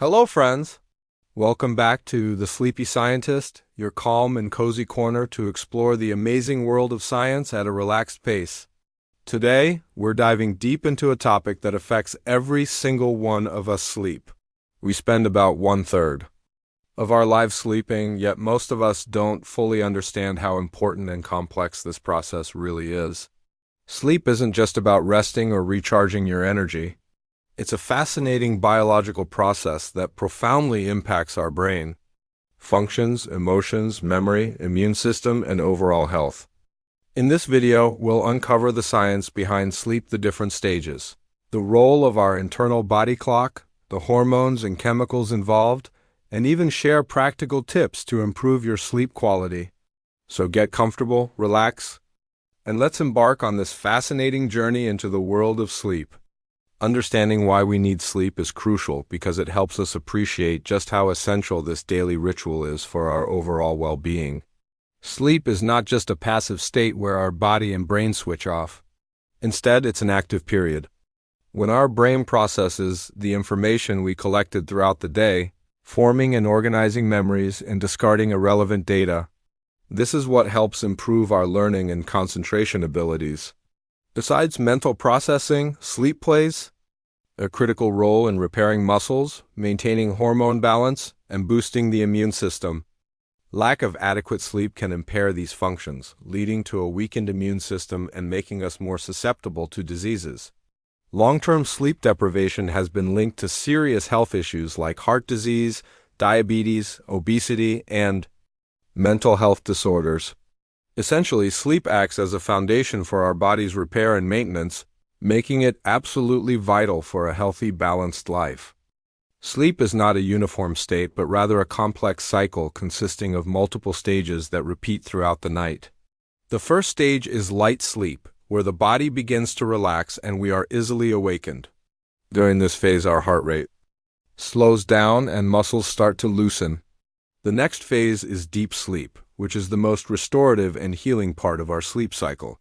Hello, friends. Welcome back to The Sleepy Scientist, your calm and cozy corner to explore the amazing world of science at a relaxed pace. Today, we're diving deep into a topic that affects every single one of us: sleep. We spend about one-third of our lives sleeping, yet most of us don't fully understand how important and complex this process really is. Sleep isn't just about resting or recharging your energy. It's a fascinating biological process that profoundly impacts our brain, functions, emotions, memory, immune system, and overall health. In this video, we'll uncover the science behind sleep, the different stages, the role of our internal body clock, the hormones and chemicals involved, and even share practical tips to improve your sleep quality. So get comfortable, relax, and let's embark on this fascinating journey into the world of sleep. Understanding why we need sleep is crucial because it helps us appreciate just how essential this daily ritual is for our overall well-being. Sleep is not just a passive state where our body and brain switch off. Instead, it's an active period. When our brain processes the information we collected throughout the day, forming and organizing memories and discarding irrelevant data, this is what helps improve our learning and concentration abilities. Besides mental processing, sleep plays a critical role in repairing muscles, maintaining hormone balance, and boosting the immune system. Lack of adequate sleep can impair these functions, leading to a weakened immune system and making us more susceptible to diseases. Long-term sleep deprivation has been linked to serious health issues like heart disease, diabetes, obesity, and mental health disorders. Essentially, sleep acts as a foundation for our body's repair and maintenance, making it absolutely vital for a healthy, balanced life. Sleep is not a uniform state, but rather a complex cycle consisting of multiple stages that repeat throughout the night. The first stage is light sleep, where the body begins to relax and we are easily awakened. During this phase, our heart rate slows down and muscles start to loosen. The next phase is deep sleep, which is the most restorative and healing part of our sleep cycle.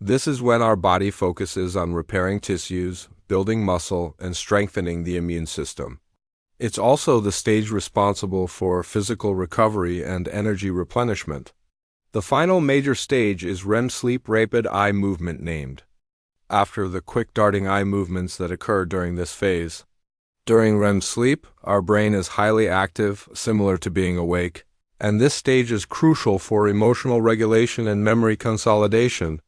This is when our body focuses on repairing tissues, building muscle, and strengthening the immune system. It's also the stage responsible for physical recovery and energy replenishment. The final major stage is REM sleep, rapid eye movement named after the quick darting eye movements that occur during this phase. During REM sleep, our brain is highly active, similar to being awake, and this stage is crucial for emotional regulation and memory consolidation.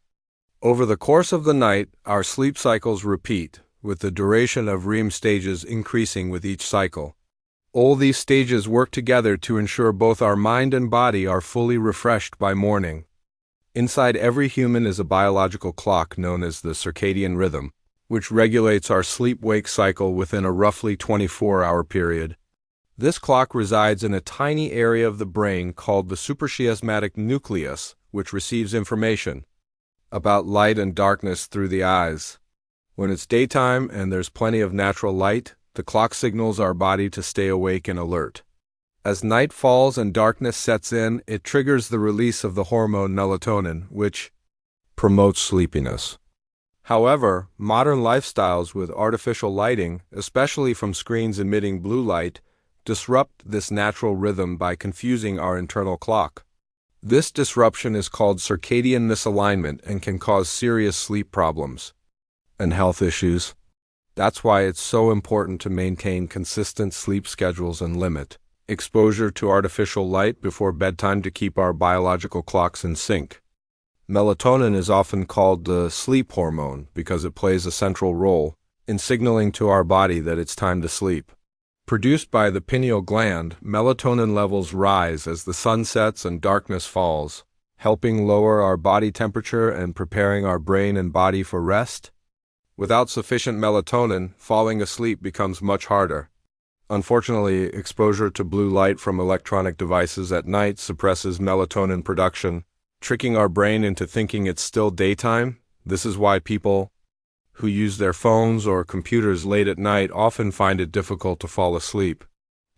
Over the course of the night, our sleep cycles repeat, with the duration of REM stages increasing with each cycle. All these stages work together to ensure both our mind and body are fully refreshed by morning. Inside every human is a biological clock known as the circadian rhythm, which regulates our sleep-wake cycle within a roughly 24-hour period. This clock resides in a tiny area of the brain called the suprachiasmatic nucleus, which receives information about light and darkness through the eyes. When it's daytime and there's plenty of natural light, the clock signals our body to stay awake and alert. As night falls and darkness sets in, it triggers the release of the hormone melatonin, which promotes sleepiness. However, modern lifestyles with artificial lighting, especially from screens emitting blue light, disrupt this natural rhythm by confusing our internal clock. This disruption is called circadian misalignment and can cause serious sleep problems and health issues. That's why it's so important to maintain consistent sleep schedules and limit exposure to artificial light before bedtime to keep our biological clocks in sync. Melatonin is often called the sleep hormone because it plays a central role in signaling to our body that it's time to sleep. Produced by the pineal gland, melatonin levels rise as the sun sets and darkness falls, helping lower our body temperature and preparing our brain and body for rest. Without sufficient melatonin, falling asleep becomes much harder. Unfortunately, exposure to blue light from electronic devices at night suppresses melatonin production, tricking our brain into thinking it's still daytime. This is why people who use their phones or computers late at night often find it difficult to fall asleep.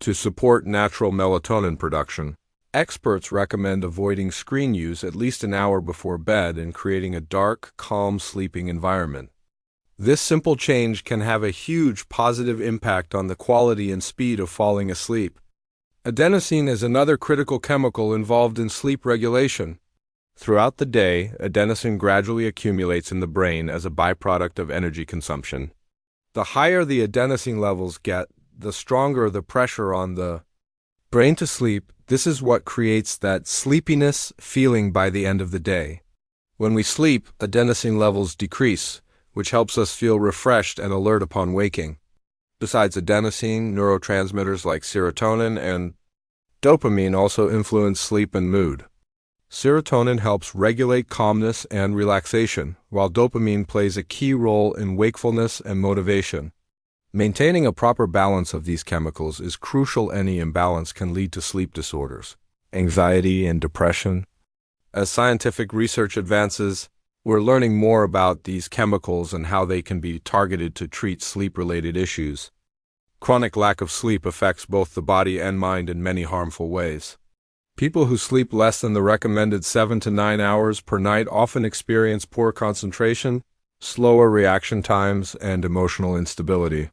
To support natural melatonin production, experts recommend avoiding screen use at least an hour before bed and creating a dark, calm sleeping environment. This simple change can have a huge positive impact on the quality and speed of falling asleep. Adenosine is another critical chemical involved in sleep regulation. Throughout the day, adenosine gradually accumulates in the brain as a byproduct of energy consumption. The higher the adenosine levels get, the stronger the pressure on the brain to sleep. This is what creates that sleepiness feeling by the end of the day. When we sleep, adenosine levels decrease, which helps us feel refreshed and alert upon waking. Besides adenosine, neurotransmitters like serotonin and dopamine also influence sleep and mood. Serotonin helps regulate calmness and relaxation, while dopamine plays a key role in wakefulness and motivation. Maintaining a proper balance of these chemicals is crucial. Any imbalance can lead to sleep disorders, anxiety, and depression. As scientific research advances, we're learning more about these chemicals and how they can be targeted to treat sleep-related issues. Chronic lack of sleep affects both the body and mind in many harmful ways. People who sleep less than the recommended 7 to 9 hours per night often experience poor concentration, slower reaction times, and emotional instability.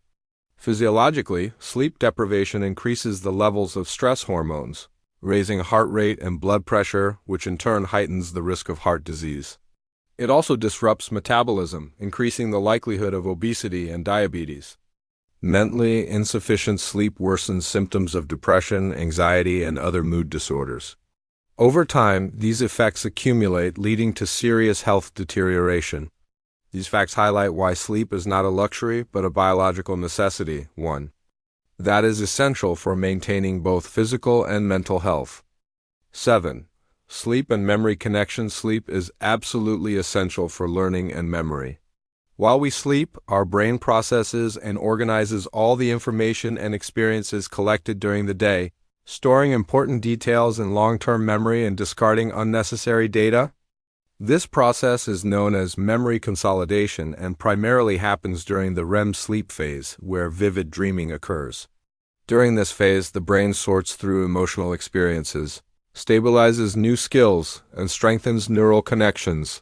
Physiologically, sleep deprivation increases the levels of stress hormones, raising heart rate and blood pressure, which in turn heightens the risk of heart disease. It also disrupts metabolism, increasing the likelihood of obesity and diabetes. Mentally insufficient sleep worsens symptoms of depression, anxiety, and other mood disorders. Over time, these effects accumulate, leading to serious health deterioration. These facts highlight why sleep is not a luxury, but a biological necessity. 1. That is essential for maintaining both physical and mental health. 7. Sleep and memory connection. Sleep is absolutely essential for learning and memory. While we sleep, our brain processes and organizes all the information and experiences collected during the day, storing important details in long-term memory and discarding unnecessary data. This process is known as memory consolidation and primarily happens during the REM sleep phase, where vivid dreaming occurs. During this phase, the brain sorts through emotional experiences, stabilizes new skills, and strengthens neural connections.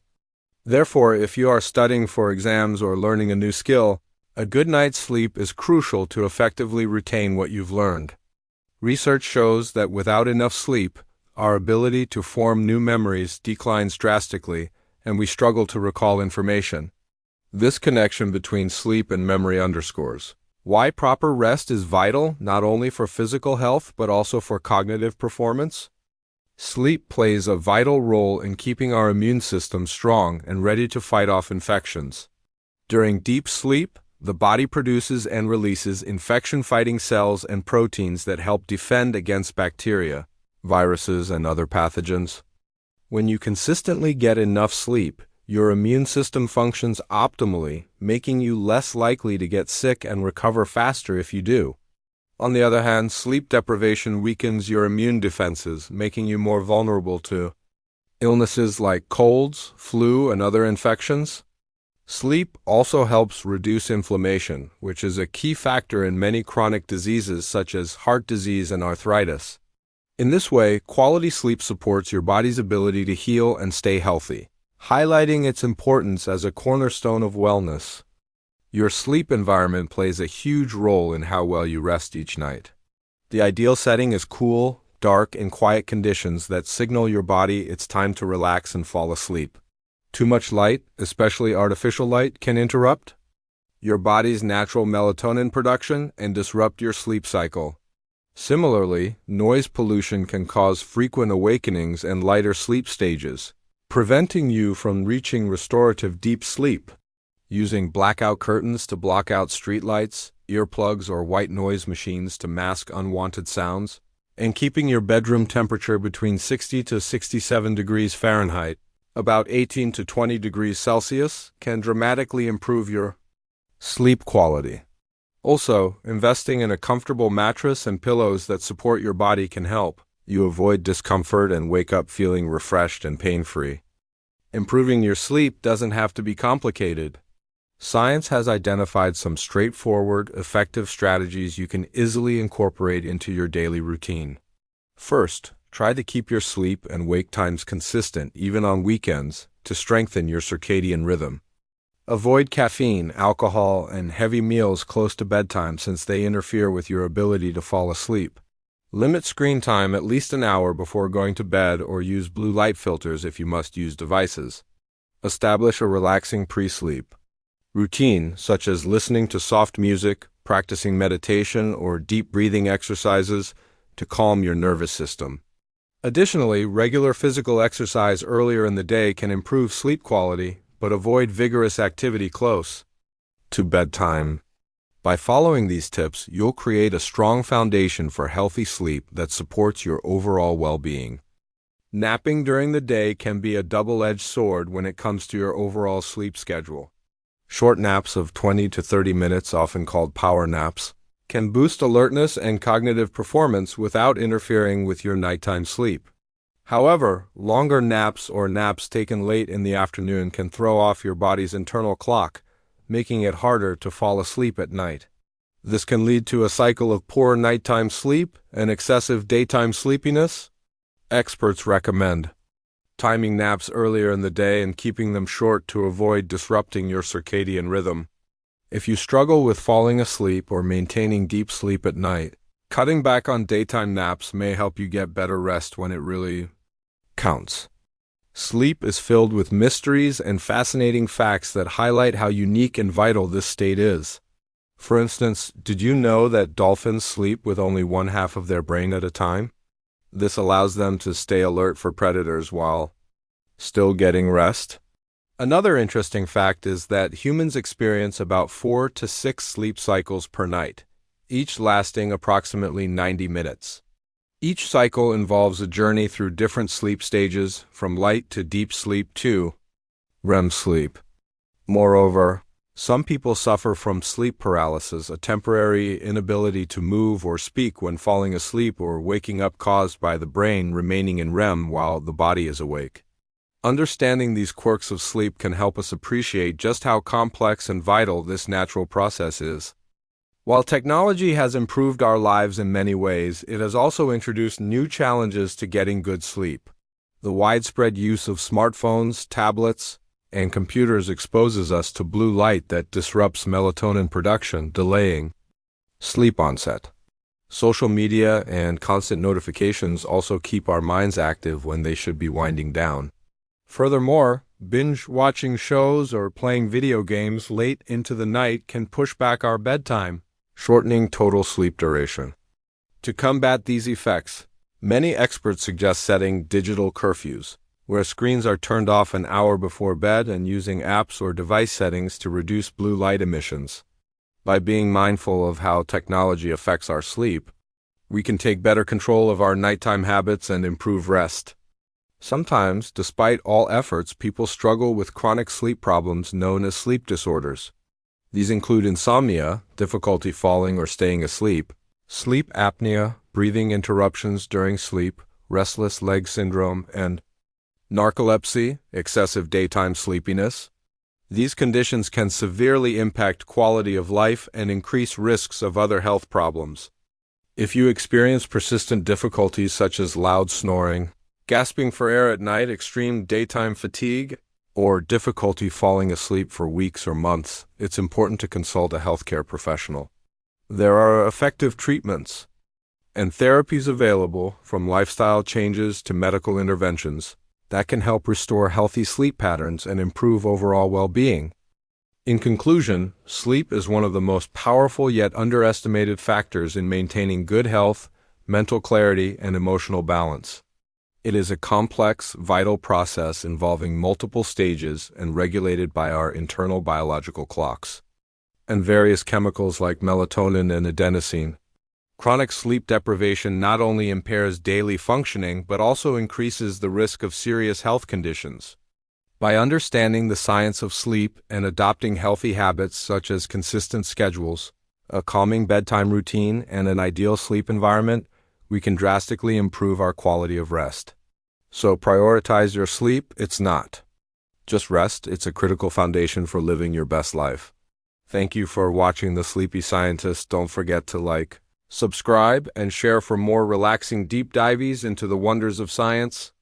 Therefore, if you are studying for exams or learning a new skill, a good night's sleep is crucial to effectively retain what you've learned. Research shows that without enough sleep, our ability to form new memories declines drastically, and we struggle to recall information. This connection between sleep and memory underscores why proper rest is vital not only for physical health but also for cognitive performance. Sleep plays a vital role in keeping our immune system strong and ready to fight off infections. During deep sleep, the body produces and releases infection-fighting cells and proteins that help defend against bacteria, viruses, and other pathogens. When you consistently get enough sleep, your immune system functions optimally, making you less likely to get sick and recover faster if you do. On the other hand, sleep deprivation weakens your immune defenses, making you more vulnerable to illnesses like colds, flu, and other infections. Sleep also helps reduce inflammation, which is a key factor in many chronic diseases such as heart disease and arthritis. In this way, quality sleep supports your body's ability to heal and stay healthy, highlighting its importance as a cornerstone of wellness. Your sleep environment plays a huge role in how well you rest each night. The ideal setting is cool, dark, and quiet conditions that signal your body it's time to relax and fall asleep. Too much light, especially artificial light, can interrupt your body's natural melatonin production and disrupt your sleep cycle. Similarly, noise pollution can cause frequent awakenings and lighter sleep stages, preventing you from reaching restorative deep sleep. Using blackout curtains to block out streetlights, earplugs, or white noise machines to mask unwanted sounds, and keeping your bedroom temperature between 60 to 67 degrees Fahrenheit, about 18 to 20 degrees Celsius, can dramatically improve your sleep quality. Also, investing in a comfortable mattress and pillows that support your body can help you avoid discomfort and wake up feeling refreshed and pain-free. Improving your sleep doesn't have to be complicated. Science has identified some straightforward, effective strategies you can easily incorporate into your daily routine. First, try to keep your sleep and wake times consistent even on weekends to strengthen your circadian rhythm. Avoid caffeine, alcohol, and heavy meals close to bedtime since they interfere with your ability to fall asleep. Limit screen time at least an hour before going to bed or use blue light filters if you must use devices. Establish a relaxing pre-sleep routine, such as listening to soft music, practicing meditation, or deep breathing exercises to calm your nervous system. Additionally, regular physical exercise earlier in the day can improve sleep quality, but avoid vigorous activity close to bedtime. By following these tips, you'll create a strong foundation for healthy sleep that supports your overall well-being. Napping during the day can be a double-edged sword when it comes to your overall sleep schedule. Short naps of 20 to 30 minutes, often called power naps, can boost alertness and cognitive performance without interfering with your nighttime sleep. However, longer naps or naps taken late in the afternoon can throw off your body's internal clock, making it harder to fall asleep at night. This can lead to a cycle of poor nighttime sleep and excessive daytime sleepiness. Experts recommend timing naps earlier in the day and keeping them short to avoid disrupting your circadian rhythm. If you struggle with falling asleep or maintaining deep sleep at night, cutting back on daytime naps may help you get better rest when it really counts. Sleep is filled with mysteries and fascinating facts that highlight how unique and vital this state is. For instance, did you know that dolphins sleep with only one half of their brain at a time? This allows them to stay alert for predators while still getting rest. Another interesting fact is that humans experience about 4 to 6 sleep cycles per night, each lasting approximately 90 minutes. Each cycle involves a journey through different sleep stages, from light to deep sleep to REM sleep. Moreover, some people suffer from sleep paralysis, a temporary inability to move or speak when falling asleep or waking up caused by the brain remaining in REM while the body is awake. Understanding these quirks of sleep can help us appreciate just how complex and vital this natural process is. While technology has improved our lives in many ways, it has also introduced new challenges to getting good sleep. The widespread use of smartphones, tablets, and computers exposes us to blue light that disrupts melatonin production, delaying sleep onset. Social media and constant notifications also keep our minds active when they should be winding down. Furthermore, binge-watching shows or playing video games late into the night can push back our bedtime, shortening total sleep duration. To combat these effects, many experts suggest setting digital curfews, where screens are turned off an hour before bed and using apps or device settings to reduce blue light emissions. By being mindful of how technology affects our sleep, we can take better control of our nighttime habits and improve rest. Sometimes, despite all efforts, people struggle with chronic sleep problems known as sleep disorders. These include insomnia, difficulty falling or staying asleep, sleep apnea, breathing interruptions during sleep, restless leg syndrome, and narcolepsy, excessive daytime sleepiness. These conditions can severely impact quality of life and increase risks of other health problems. If you experience persistent difficulties such as loud snoring, gasping for air at night, extreme daytime fatigue, or difficulty falling asleep for weeks or months, it's important to consult a healthcare professional. There are effective treatments and therapies available, from lifestyle changes to medical interventions, that can help restore healthy sleep patterns and improve overall well-being. In conclusion, sleep is one of the most powerful yet underestimated factors in maintaining good health, mental clarity, and emotional balance. It is a complex, vital process involving multiple stages and regulated by our internal biological clocks and various chemicals like melatonin and adenosine. Chronic sleep deprivation not only impairs daily functioning but also increases the risk of serious health conditions. By understanding the science of sleep and adopting healthy habits such as consistent schedules, a calming bedtime routine, and an ideal sleep environment, we can drastically improve our quality of rest. So prioritize your sleep. It's not just rest, it's a critical foundation for living your best life. Thank you for watching The Sleepy Scientist. Don't forget to like, subscribe, and share for more relaxing deep dives into the wonders of science.